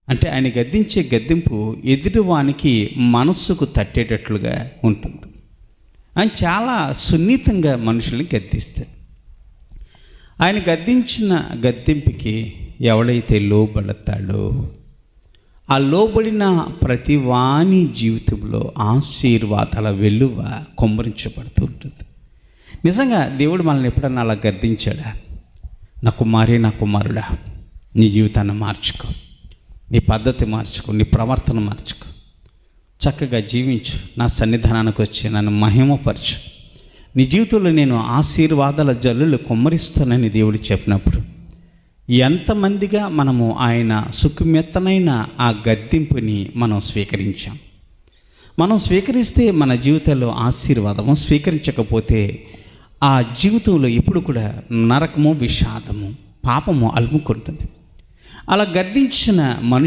అంటే ఆయన గద్దించే గద్దింపు ఎదుటివానికి మనస్సుకు తట్టేటట్లుగా ఉంటుంది. ఆయన చాలా సున్నితంగా మనుషుల్ని గద్దిస్తాడు. ఆయన గద్దించిన గద్దింపుకి ఎవడైతే లోబడతాడో ఆ లోబడిన ప్రతి వాని జీవితంలో ఆశీర్వాదాల వెలువ కుమ్మరించబడుతూ ఉంటుంది. నిజంగా దేవుడు మనల్ని ఎప్పుడన్నా అలా గద్దించాడా? నా కుమారి, నా కుమారుడా, నీ జీవితాన్ని మార్చుకో, నీ పద్ధతి మార్చుకో, నీ ప్రవర్తన మార్చుకో, చక్కగా జీవించు, నా సన్నిధానానికి వచ్చి నన్ను మహిమపరచు, నీ జీవితంలో నేను ఆశీర్వాదాల జల్లులు కుమ్మరిస్తానని దేవుడు చెప్పినప్పుడు ఎంతమందిగా మనము ఆయన సుఖమెత్తనైన ఆ గద్దింపుని మనం స్వీకరించాం. మనం స్వీకరిస్తే మన జీవితంలో ఆశీర్వాదము, స్వీకరించకపోతే ఆ జీవితంలో ఎప్పుడు కూడా నరకము, విషాదము, పాపము అలుముకుంటుంది. అలా గద్దించిన మనుషులు